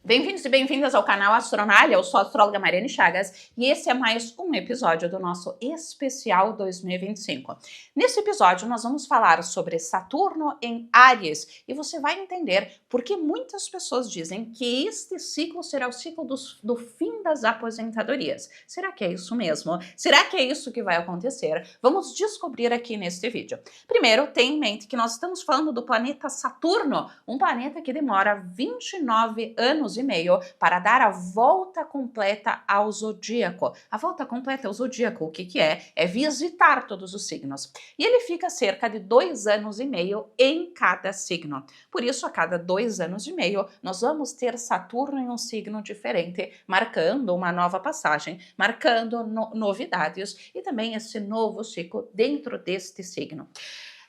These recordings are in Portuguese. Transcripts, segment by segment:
Bem-vindos e bem-vindas ao canal Astronália, eu sou a astróloga Mariane Chagas e esse é mais um episódio do nosso especial 2025. Nesse episódio nós vamos falar sobre Saturno em Áries e você vai entender por que muitas pessoas dizem que este ciclo será o ciclo do fim das aposentadorias. Será que é isso mesmo? Será que é isso que vai acontecer? Vamos descobrir aqui neste vídeo. Primeiro, tenha em mente que nós estamos falando do planeta Saturno, um planeta que demora 29 anos e meio para dar a volta completa ao zodíaco. A volta completa ao zodíaco, o que é? É visitar todos os signos. E ele fica cerca de 2 anos e meio em cada signo. Por isso, a cada 2 anos e meio, nós vamos ter Saturno em um signo diferente, marcando uma nova passagem, marcando novidades e também esse novo ciclo dentro deste signo.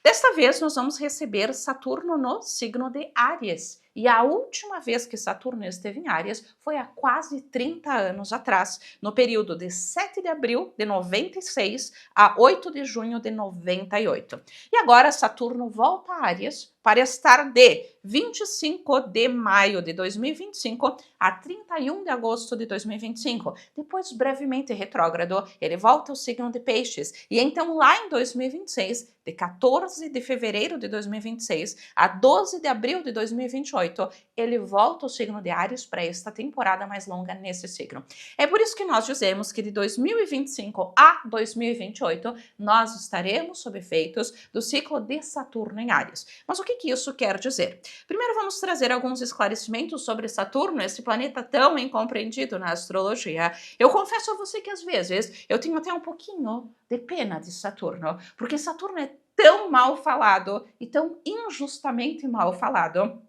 Desta vez, nós vamos receber Saturno no signo de Áries. E a última vez que Saturno esteve em Áries foi há quase 30 anos atrás, no período de 7 de abril de 96 a 8 de junho de 98. E agora Saturno volta a Áries para estar de 25 de maio de 2025 a 31 de agosto de 2025. Depois, brevemente retrógrado, ele volta ao signo de Peixes. E então, lá em 2026, de 14 de fevereiro de 2026 a 12 de abril de 2028, ele volta ao signo de Áries para esta temporada mais longa nesse signo. É por isso que nós dizemos que de 2025 a 2028, nós estaremos sob efeitos do ciclo de Saturno em Áries. Mas o que isso quer dizer? Primeiro vamos trazer alguns esclarecimentos sobre Saturno, esse planeta tão incompreendido na astrologia. Eu confesso a você que às vezes eu tenho até um pouquinho de pena de Saturno, porque Saturno é tão mal falado e tão injustamente mal falado,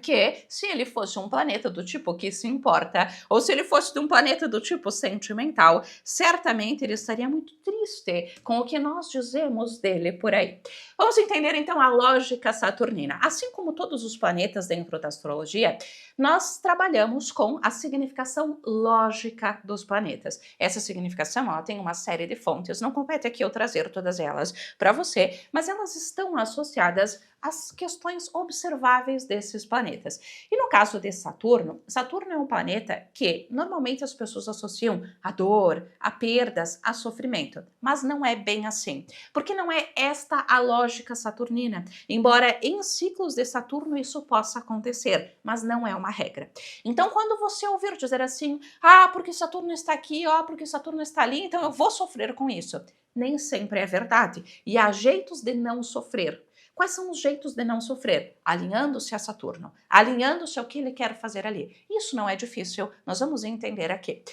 que se ele fosse um planeta do tipo que se importa, ou se ele fosse de um planeta do tipo sentimental, certamente ele estaria muito triste com o que nós dizemos dele por aí. Vamos entender então a lógica saturnina. Assim como todos os planetas dentro da astrologia, nós trabalhamos com a significação lógica dos planetas. Essa significação ela tem uma série de fontes, não compete aqui eu trazer todas elas para você, mas elas estão associadas às questões observáveis desses planetas. E no caso de Saturno, Saturno é um planeta que normalmente as pessoas associam a dor, a perdas, a sofrimento, mas não é bem assim, porque não é esta a lógica saturnina, embora em ciclos de Saturno isso possa acontecer, mas não é uma regra. Então, quando você ouvir dizer assim, porque Saturno está aqui, porque Saturno está ali, então eu vou sofrer com isso, nem sempre é verdade, e há jeitos de não sofrer. Quais são os jeitos de não sofrer? Alinhando-se a Saturno, alinhando-se ao que ele quer fazer ali. Isso não é difícil, nós vamos entender aqui.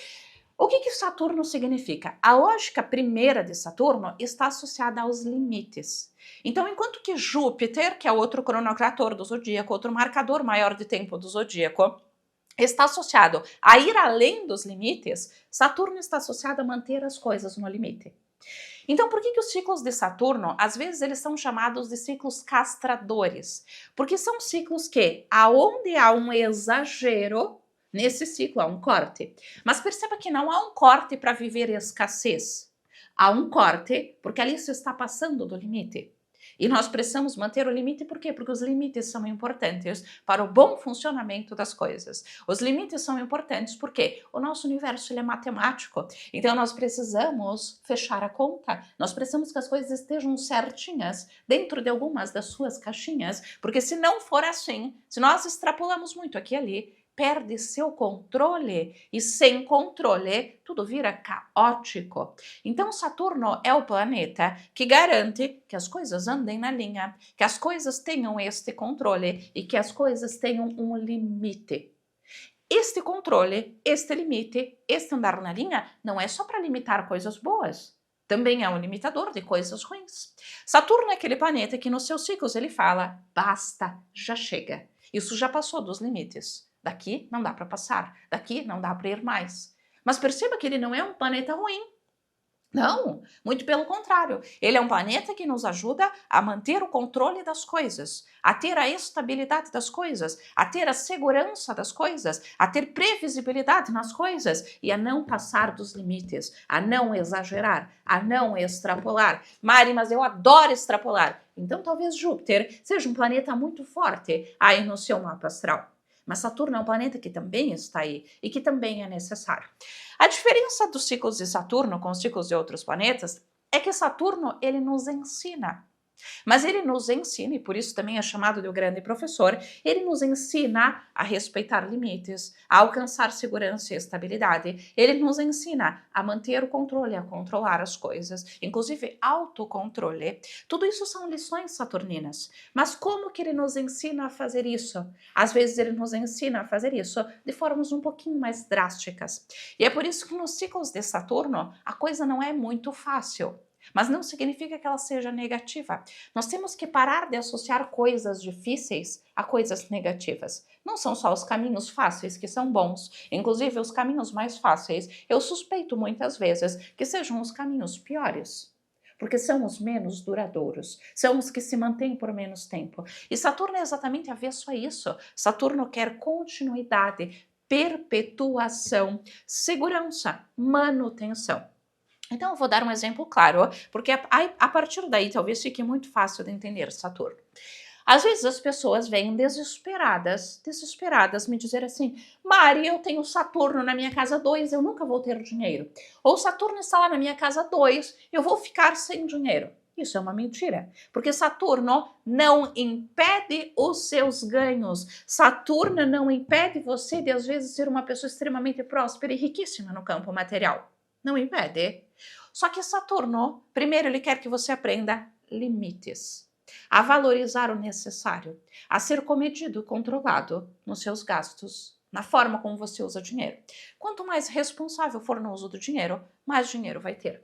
O que Saturno significa? A lógica primeira de Saturno está associada aos limites. Então, enquanto que Júpiter, que é outro cronotrator do zodíaco, outro marcador maior de tempo do zodíaco, está associado a ir além dos limites, Saturno está associado a manter as coisas no limite. Então, por que os ciclos de Saturno, às vezes eles são chamados de ciclos castradores? Porque são ciclos que, aonde há um exagero, nesse ciclo há um corte. Mas perceba que não há um corte para viver escassez. Há um corte porque ali se está passando do limite. E nós precisamos manter o limite, por quê? Porque os limites são importantes para o bom funcionamento das coisas. Os limites são importantes porque o nosso universo ele é matemático, então nós precisamos fechar a conta, nós precisamos que as coisas estejam certinhas dentro de algumas das suas caixinhas, porque se não for assim, se nós extrapolamos muito aqui e ali, perde seu controle e sem controle tudo vira caótico. Então Saturno é o planeta que garante que as coisas andem na linha, que as coisas tenham este controle e que as coisas tenham um limite. Este controle, este limite, este andar na linha não é só para limitar coisas boas. Também é um limitador de coisas ruins. Saturno é aquele planeta que nos seus ciclos ele fala, basta, já chega. Isso já passou dos limites. Daqui não dá para passar, daqui não dá para ir mais. Mas perceba que ele não é um planeta ruim. Não, muito pelo contrário. Ele é um planeta que nos ajuda a manter o controle das coisas, a ter a estabilidade das coisas, a ter a segurança das coisas, a ter previsibilidade nas coisas e a não passar dos limites, a não exagerar, a não extrapolar. Mari, mas eu adoro extrapolar. Então talvez Júpiter seja um planeta muito forte aí no seu mapa astral. Mas Saturno é um planeta que também está aí e que também é necessário. A diferença dos ciclos de Saturno com os ciclos de outros planetas é que Saturno, ele nos ensina. Mas ele nos ensina, e por isso também é chamado de o grande professor, ele nos ensina a respeitar limites, a alcançar segurança e estabilidade. Ele nos ensina a manter o controle, a controlar as coisas, inclusive autocontrole. Tudo isso são lições saturninas. Mas como que ele nos ensina a fazer isso? Às vezes ele nos ensina a fazer isso de formas um pouquinho mais drásticas. E é por isso que nos ciclos de Saturno a coisa não é muito fácil. Mas não significa que ela seja negativa. Nós temos que parar de associar coisas difíceis a coisas negativas. Não são só os caminhos fáceis que são bons. Inclusive, os caminhos mais fáceis, eu suspeito muitas vezes que sejam os caminhos piores. Porque são os menos duradouros, são os que se mantêm por menos tempo. E Saturno é exatamente avesso a isso. Saturno quer continuidade, perpetuação, segurança, manutenção. Então, eu vou dar um exemplo claro, porque a partir daí talvez fique muito fácil de entender Saturno. Às vezes as pessoas vêm desesperadas me dizer assim: Mari, eu tenho Saturno na minha casa 2, eu nunca vou ter dinheiro. Ou Saturno está lá na minha casa 2, eu vou ficar sem dinheiro. Isso é uma mentira, porque Saturno não impede os seus ganhos. Saturno não impede você de, às vezes, ser uma pessoa extremamente próspera e riquíssima no campo material. Não impede. Só que Saturno, primeiro, ele quer que você aprenda limites, a valorizar o necessário, a ser comedido, controlado nos seus gastos, na forma como você usa dinheiro. Quanto mais responsável for no uso do dinheiro, mais dinheiro vai ter.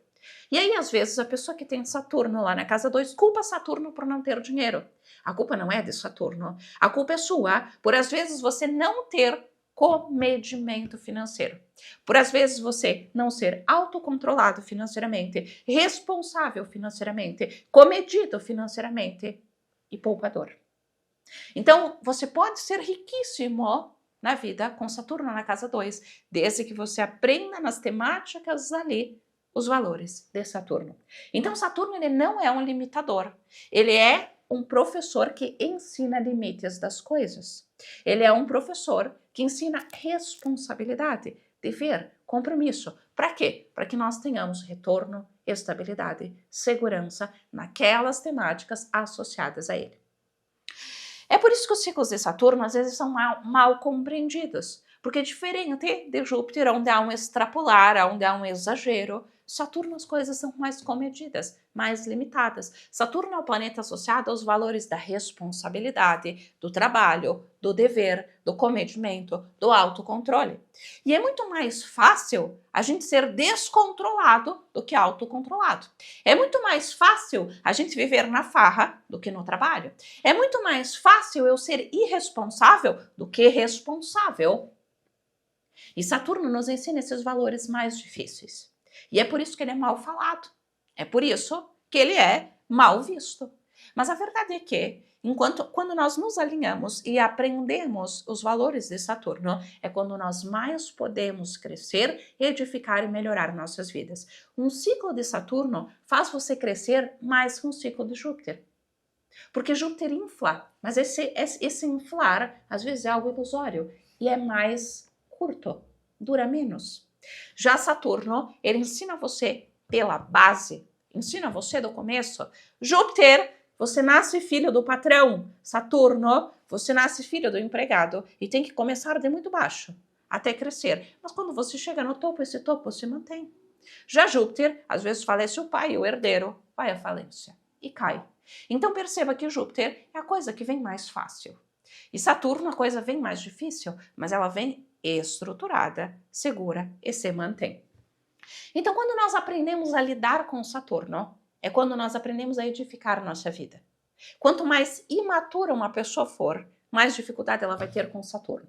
E aí, às vezes, a pessoa que tem Saturno lá na casa 2 culpa Saturno por não ter dinheiro. A culpa não é de Saturno. A culpa é sua por, às vezes, você não ter comedimento financeiro. Por, às vezes, você não ser autocontrolado financeiramente, responsável financeiramente, comedido financeiramente e poupador. Então, você pode ser riquíssimo na vida com Saturno na casa 2, desde que você aprenda nas temáticas ali os valores de Saturno. Então, Saturno, ele não é um limitador. Ele é um professor que ensina limites das coisas. Ele é um professor que ensina responsabilidade, dever, compromisso. Para quê? Para que nós tenhamos retorno, estabilidade, segurança naquelas temáticas associadas a ele. É por isso que os ciclos de Saturno às vezes são mal compreendidos, porque diferente de Júpiter, onde há um extrapolar, onde há um exagero, Saturno as coisas são mais comedidas, mais limitadas. Saturno é o planeta associado aos valores da responsabilidade, do trabalho, do dever, do comedimento, do autocontrole. E é muito mais fácil a gente ser descontrolado do que autocontrolado. É muito mais fácil a gente viver na farra do que no trabalho. É muito mais fácil eu ser irresponsável do que responsável. E Saturno nos ensina esses valores mais difíceis. E é por isso que ele é mal falado. É por isso que ele é mal visto. Mas a verdade é que, quando nós nos alinhamos e aprendemos os valores de Saturno, é quando nós mais podemos crescer, edificar e melhorar nossas vidas. Um ciclo de Saturno faz você crescer mais que um ciclo de Júpiter. Porque Júpiter infla, mas esse inflar às vezes é algo ilusório e é mais curto, dura menos. Já Saturno, ele ensina você pela base, ensina você do começo. Júpiter, você nasce filho do patrão. Saturno, você nasce filho do empregado e tem que começar de muito baixo até crescer. Mas quando você chega no topo, esse topo se mantém. Já Júpiter, às vezes falece o pai, o herdeiro vai à falência e cai. Então perceba que Júpiter é a coisa que vem mais fácil. E Saturno, a coisa vem mais difícil, mas ela vem estruturada, segura e se mantém. Então, quando nós aprendemos a lidar com Saturno, é quando nós aprendemos a edificar nossa vida. Quanto mais imatura uma pessoa for, mais dificuldade ela vai ter com Saturno.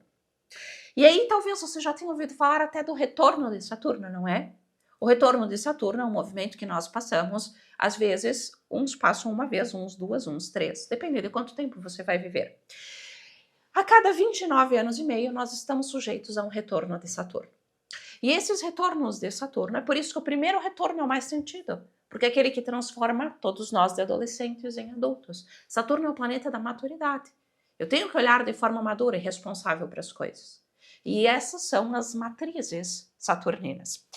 E aí, talvez você já tenha ouvido falar até do retorno de Saturno, não é? O retorno de Saturno é um movimento que nós passamos, às vezes, uns passam uma vez, uns duas, uns três, dependendo de quanto tempo você vai viver. A cada 29 anos e meio, nós estamos sujeitos a um retorno de Saturno. E esses retornos de Saturno, é por isso que o primeiro retorno é o mais sentido, porque é aquele que transforma todos nós de adolescentes em adultos. Saturno é o planeta da maturidade. Eu tenho que olhar de forma madura e responsável para as coisas. E essas são as matrizes saturninas.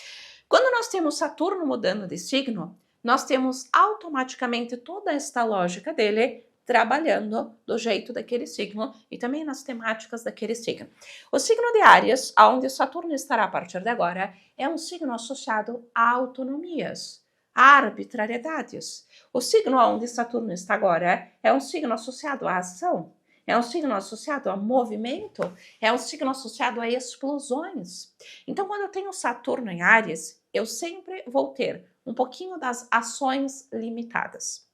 Quando nós temos Saturno mudando de signo, nós temos automaticamente toda esta lógica dele trabalhando do jeito daquele signo e também nas temáticas daquele signo. O signo de Áries, onde Saturno estará a partir de agora, é um signo associado a autonomias, a arbitrariedades. O signo onde Saturno está agora é um signo associado à ação, é um signo associado a movimento, é um signo associado a explosões. Então, quando eu tenho Saturno em Áries, eu sempre vou ter um pouquinho das ações limitadas.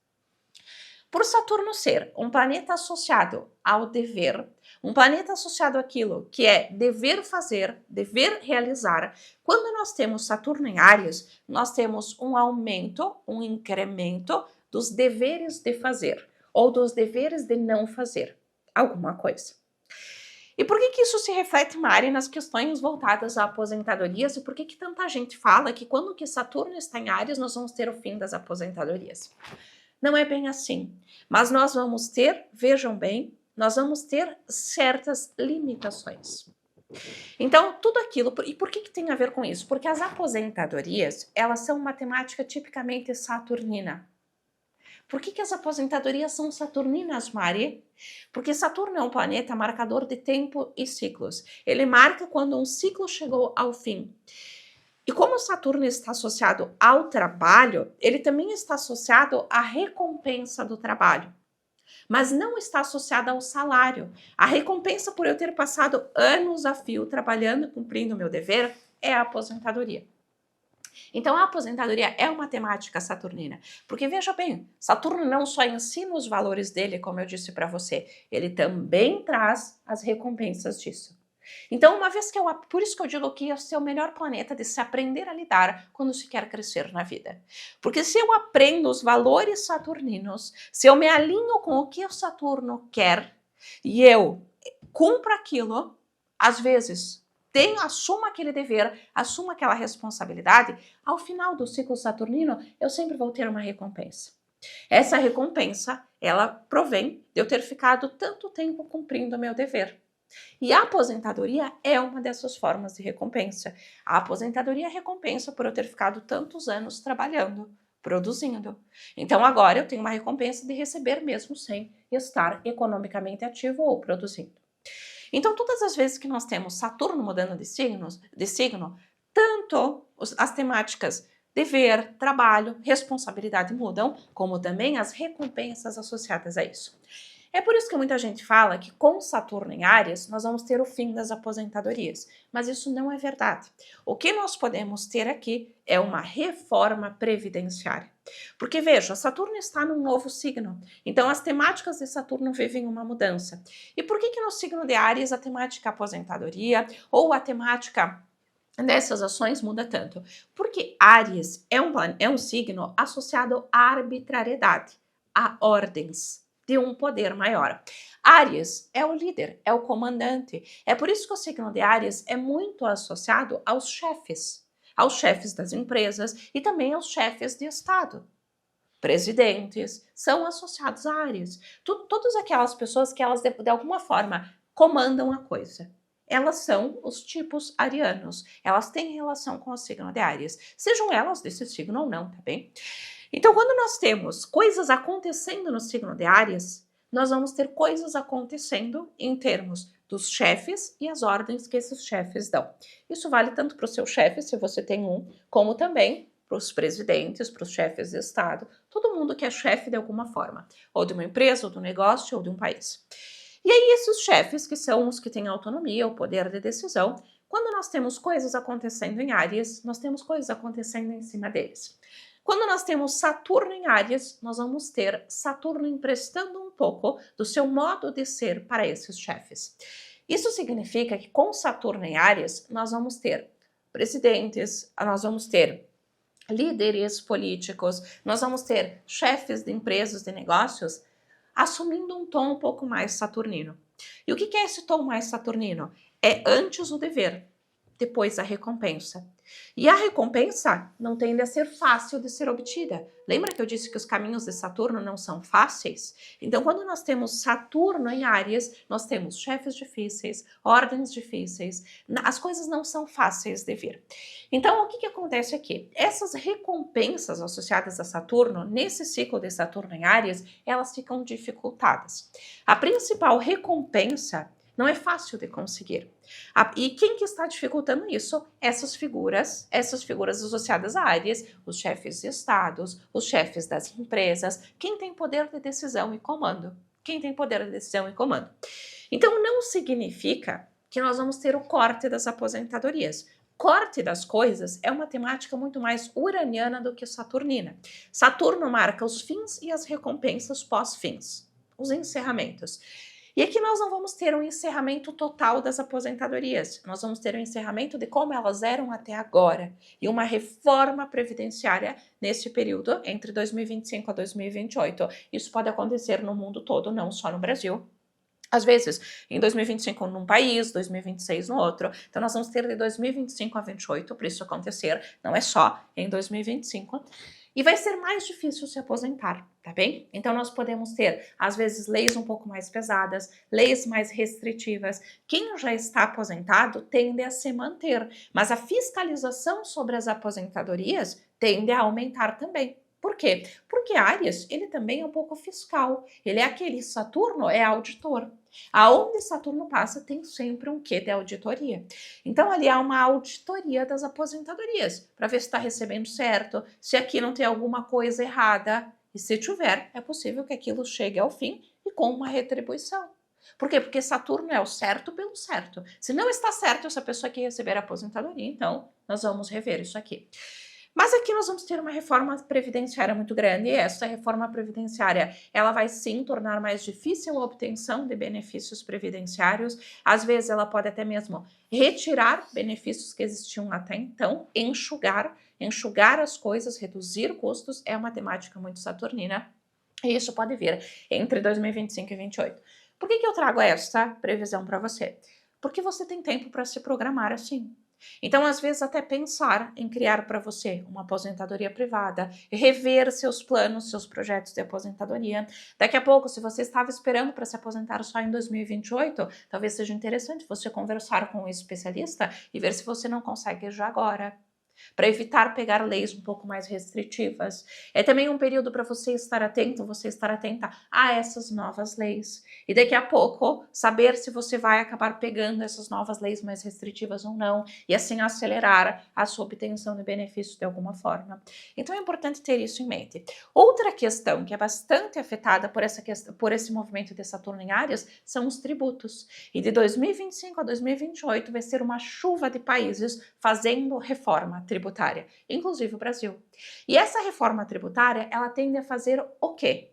Por Saturno ser um planeta associado ao dever, um planeta associado àquilo que é dever fazer, dever realizar, quando nós temos Saturno em Áries, nós temos um aumento, um incremento dos deveres de fazer ou dos deveres de não fazer alguma coisa. E por que isso se reflete, Mari, nas questões voltadas a aposentadorias e por que tanta gente fala que quando que Saturno está em Áries nós vamos ter o fim das aposentadorias? Não é bem assim, mas nós vamos ter, vejam bem, nós vamos ter certas limitações. Então, tudo aquilo, e por que tem a ver com isso? Porque as aposentadorias, elas são uma temática tipicamente saturnina. Por que as aposentadorias são saturninas, Mari? Porque Saturno é um planeta marcador de tempo e ciclos. Ele marca quando um ciclo chegou ao fim. E como Saturno está associado ao trabalho, ele também está associado à recompensa do trabalho. Mas não está associado ao salário. A recompensa por eu ter passado anos a fio trabalhando, cumprindo o meu dever, é a aposentadoria. Então, a aposentadoria é uma temática saturnina, porque veja bem, Saturno não só ensina os valores dele, como eu disse para você, ele também traz as recompensas disso. Então, uma vez que por isso que eu digo que esse é o melhor planeta de se aprender a lidar quando se quer crescer na vida. Porque se eu aprendo os valores saturninos, se eu me alinho com o que o Saturno quer e eu cumpro aquilo, às vezes assumo aquele dever, assumo aquela responsabilidade, ao final do ciclo saturnino, eu sempre vou ter uma recompensa. Essa recompensa, ela provém de eu ter ficado tanto tempo cumprindo o meu dever. E a aposentadoria é uma dessas formas de recompensa. A aposentadoria é recompensa por eu ter ficado tantos anos trabalhando, produzindo. Então agora eu tenho uma recompensa de receber mesmo sem estar economicamente ativo ou produzindo. Então, todas as vezes que nós temos Saturno mudando de signo, tanto as temáticas dever, trabalho, responsabilidade mudam, como também as recompensas associadas a isso. É por isso que muita gente fala que com Saturno em Áries nós vamos ter o fim das aposentadorias, mas isso não é verdade. O que nós podemos ter aqui é uma reforma previdenciária. Porque veja, Saturno está num novo signo, então as temáticas de Saturno vivem uma mudança. E por que no signo de Áries a temática aposentadoria ou a temática dessas ações muda tanto? Porque Áries é um signo associado à arbitrariedade, a ordens de um poder maior. Áries é o líder, é o comandante. É por isso que o signo de Áries é muito associado aos chefes das empresas e também aos chefes de Estado. Presidentes são associados a Áries. Todas aquelas pessoas que elas de alguma forma comandam a coisa. Elas são os tipos arianos. Elas têm relação com o signo de Áries. Sejam elas desse signo ou não, tá bem? Então, quando nós temos coisas acontecendo no signo de Áries, nós vamos ter coisas acontecendo em termos dos chefes e as ordens que esses chefes dão. Isso vale tanto para o seu chefe, se você tem um, como também para os presidentes, para os chefes de Estado, todo mundo que é chefe de alguma forma, ou de uma empresa, ou de um negócio, ou de um país. E aí esses chefes, que são os que têm autonomia, o poder de decisão, quando nós temos coisas acontecendo em Áries, nós temos coisas acontecendo em cima deles. Quando nós temos Saturno em Áries, nós vamos ter Saturno emprestando um pouco do seu modo de ser para esses chefes. Isso significa que com Saturno em Áries, nós vamos ter presidentes, nós vamos ter líderes políticos, nós vamos ter chefes de empresas, de negócios, assumindo um tom um pouco mais saturnino. E o que é esse tom mais saturnino? É antes o dever. depois a recompensa. E a recompensa não tende a ser fácil de ser obtida. Lembra que eu disse que os caminhos de Saturno não são fáceis? Então, quando nós temos Saturno em Áries, nós temos chefes difíceis, ordens difíceis, as coisas não são fáceis de vir. Então, o que acontece aqui? Essas recompensas associadas a Saturno, nesse ciclo de Saturno em Áries, elas ficam dificultadas. A principal recompensa não é fácil de conseguir. E quem que está dificultando isso? Essas figuras associadas a Áries, os chefes de estados, os chefes das empresas, quem tem poder de decisão e comando. Quem tem poder de decisão e comando. Então não significa que nós vamos ter o corte das aposentadorias. Corte das coisas é uma temática muito mais uraniana do que saturnina. Saturno marca os fins e as recompensas pós-fins, os encerramentos. E aqui nós não vamos ter um encerramento total das aposentadorias, nós vamos ter um encerramento de como elas eram até agora e uma reforma previdenciária nesse período entre 2025 a 2028. Isso pode acontecer no mundo todo, não só no Brasil. Às vezes, em 2025 num país, 2026 no outro. Então, nós vamos ter de 2025 a 2028 para isso acontecer, não é só em 2025. E vai ser mais difícil se aposentar, tá bem? Então, nós podemos ter, às vezes, leis um pouco mais pesadas, leis mais restritivas. Quem já está aposentado tende a se manter, mas a fiscalização sobre as aposentadorias tende a aumentar também. Por quê? Porque Áries, ele também é um pouco fiscal. Ele é aquele, Saturno é auditor. Aonde Saturno passa tem sempre um quê de auditoria. Então ali há uma auditoria das aposentadorias, para ver se está recebendo certo, se aqui não tem alguma coisa errada. E se tiver, é possível que aquilo chegue ao fim e com uma retribuição. Por quê? Porque Saturno é o certo pelo certo. Se não está certo essa pessoa que receber a aposentadoria, então nós vamos rever isso aqui. Mas aqui nós vamos ter uma reforma previdenciária muito grande e essa reforma previdenciária, ela vai sim tornar mais difícil a obtenção de benefícios previdenciários. Às vezes ela pode até mesmo retirar benefícios que existiam até então, enxugar as coisas, reduzir custos, é uma temática muito saturnina e isso pode vir entre 2025 e 2028. Por que eu trago essa previsão para você? Porque você tem tempo para se programar assim. Então, às vezes, até pensar em criar para você uma aposentadoria privada, rever seus planos, seus projetos de aposentadoria. Daqui a pouco, se você estava esperando para se aposentar só em 2028, talvez seja interessante você conversar com um especialista e ver se você não consegue já agora, para evitar pegar leis um pouco mais restritivas. É também um período para você estar atento, você estar atenta a essas novas leis. E daqui a pouco, saber se você vai acabar pegando essas novas leis mais restritivas ou não, e assim acelerar a sua obtenção de benefícios de alguma forma. Então é importante ter isso em mente. Outra questão que é bastante afetada por esse movimento de Saturno em Áries são os tributos. E de 2025 a 2028 vai ser uma chuva de países fazendo reforma tributária, inclusive o Brasil. E essa reforma tributária, ela tende a fazer o quê?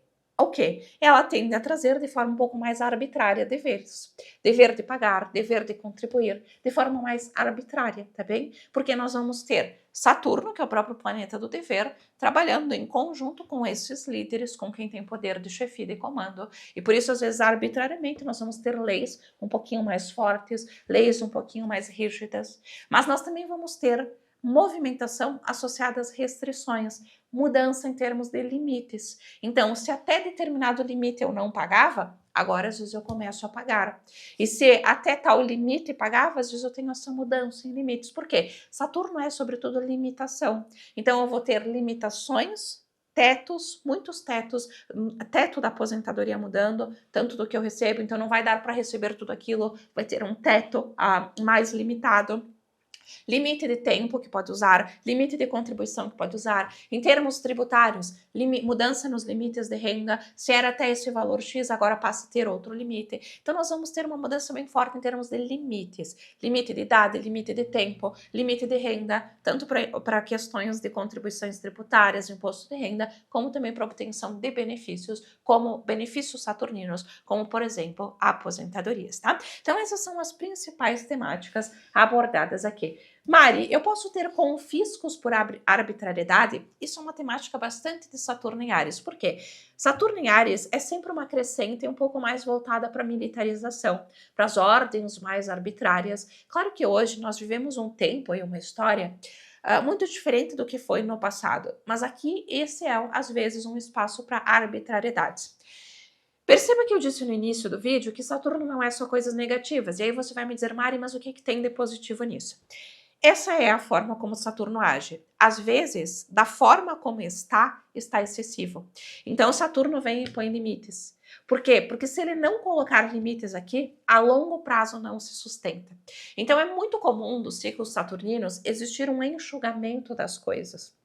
Ela tende a trazer de forma um pouco mais arbitrária deveres. Dever de pagar, dever de contribuir, de forma mais arbitrária, tá bem? Porque nós vamos ter Saturno, que é o próprio planeta do dever, trabalhando em conjunto com esses líderes, com quem tem poder de chefia e de comando. E por isso, às vezes, arbitrariamente, nós vamos ter leis um pouquinho mais fortes, leis um pouquinho mais rígidas. Mas nós também vamos ter movimentação associada às restrições, mudança em termos de limites. Então, se até determinado limite eu não pagava, agora às vezes eu começo a pagar. E se até tal limite pagava, às vezes eu tenho essa mudança em limites. Por quê? Saturno é, sobretudo, limitação. Então, eu vou ter limitações, tetos, muitos tetos, teto da aposentadoria mudando, tanto do que eu recebo, então não vai dar para receber tudo aquilo, vai ter um teto mais limitado. Limite de tempo que pode usar, limite de contribuição que pode usar. Em termos tributários, mudança nos limites de renda, se era até esse valor X, agora passa a ter outro limite. Então nós vamos ter uma mudança bem forte em termos de limites. Limite de idade, limite de tempo, limite de renda, tanto para questões de contribuições tributárias, imposto de renda, como também para obtenção de benefícios, como benefícios saturninos, como por exemplo, aposentadorias, tá? Então essas são as principais temáticas abordadas aqui. Mari, eu posso ter confiscos por arbitrariedade? Isso é uma temática bastante de Saturno em Áries. Por quê? Saturno em Áries é sempre uma crescente um pouco mais voltada para a militarização, para as ordens mais arbitrárias. Claro que hoje nós vivemos um tempo e uma história muito diferente do que foi no passado, mas aqui esse é, às vezes, um espaço para arbitrariedades. Perceba que eu disse no início do vídeo que Saturno não é só coisas negativas, e aí você vai me dizer, Mari, mas o que tem de positivo nisso? Essa é a forma como Saturno age. Às vezes, da forma como está excessivo. Então, Saturno vem e põe limites. Por quê? Porque se ele não colocar limites aqui, a longo prazo não se sustenta. Então, é muito comum dos ciclos saturninos existir um enxugamento das coisas.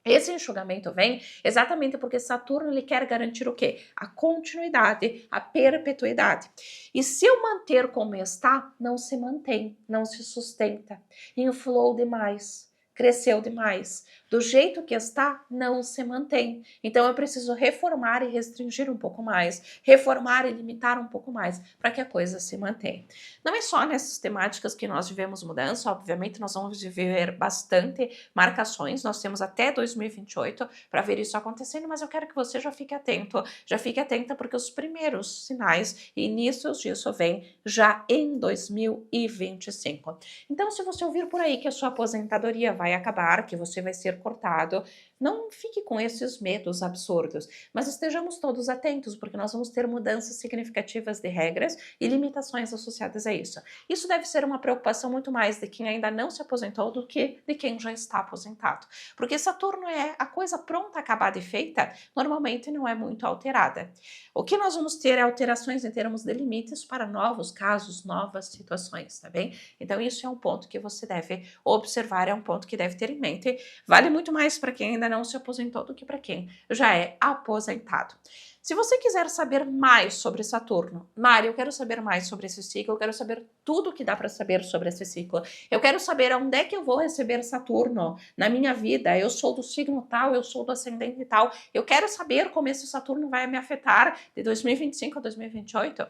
Esse enxugamento vem exatamente porque Saturno ele quer garantir o quê? A continuidade, a perpetuidade. E se eu manter como está, não se mantém, não se sustenta. Inflou demais, cresceu demais. Do jeito que está, não se mantém. Então eu preciso reformar e restringir um pouco mais, reformar e limitar um pouco mais, para que a coisa se mantenha. Não é só nessas temáticas que nós vivemos mudança, obviamente nós vamos viver bastante marcações, nós temos até 2028 para ver isso acontecendo, mas eu quero que você já fique atento, já fique atenta, porque os primeiros sinais e inícios disso vêm já em 2025. Então, se você ouvir por aí que a sua aposentadoria vai acabar, que você vai ser cortado, não fique com esses medos absurdos, mas estejamos todos atentos, porque nós vamos ter mudanças significativas de regras e limitações associadas a isso. Isso deve ser uma preocupação muito mais de quem ainda não se aposentou do que de quem já está aposentado, porque Saturno é a coisa pronta, acabada e feita, normalmente não é muito alterada. O que nós vamos ter é alterações em termos de limites para novos casos, novas situações, tá bem? Então isso é um ponto que você deve observar, é um ponto que deve ter em mente. Vale muito mais para quem ainda não se aposentou do que para quem já é aposentado. Se você quiser saber mais sobre Saturno, Mari, eu quero saber mais sobre esse ciclo, eu quero saber tudo que dá para saber sobre esse ciclo, eu quero saber onde é que eu vou receber Saturno na minha vida, eu sou do signo tal, eu sou do ascendente tal, eu quero saber como esse Saturno vai me afetar de 2025 a 2028.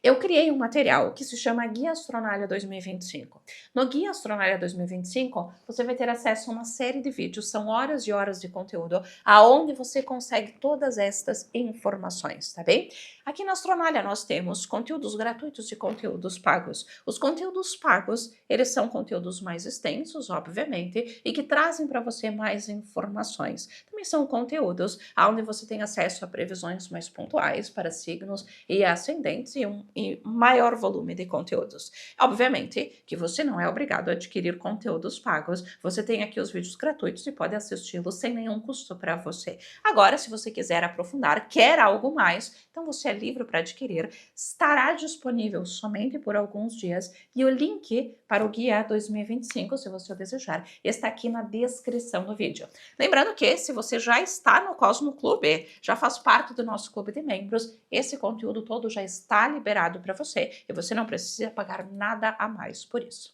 Eu criei um material que se chama Guia Astronália 2025. No Guia Astronália 2025, você vai ter acesso a uma série de vídeos, são horas e horas de conteúdo, aonde você consegue todas estas informações, tá bem? Aqui na Astronália nós temos conteúdos gratuitos e conteúdos pagos. Os conteúdos pagos, eles são conteúdos mais extensos, obviamente, e que trazem para você mais informações. Também são conteúdos onde você tem acesso a previsões mais pontuais para signos e ascendentes e maior volume de conteúdos. Obviamente que você não é obrigado a adquirir conteúdos pagos, você tem aqui os vídeos gratuitos e pode assisti-los sem nenhum custo para você. Agora, se você quiser aprofundar, quer algo mais, então você é livre para adquirir, estará disponível somente por alguns dias e o link para o Guia 2025, se você o desejar, está aqui na descrição do vídeo. Lembrando que se você já está no Cosmo Clube, já faz parte do nosso clube de membros, esse conteúdo todo já está liberado para você e você não precisa pagar nada a mais por isso.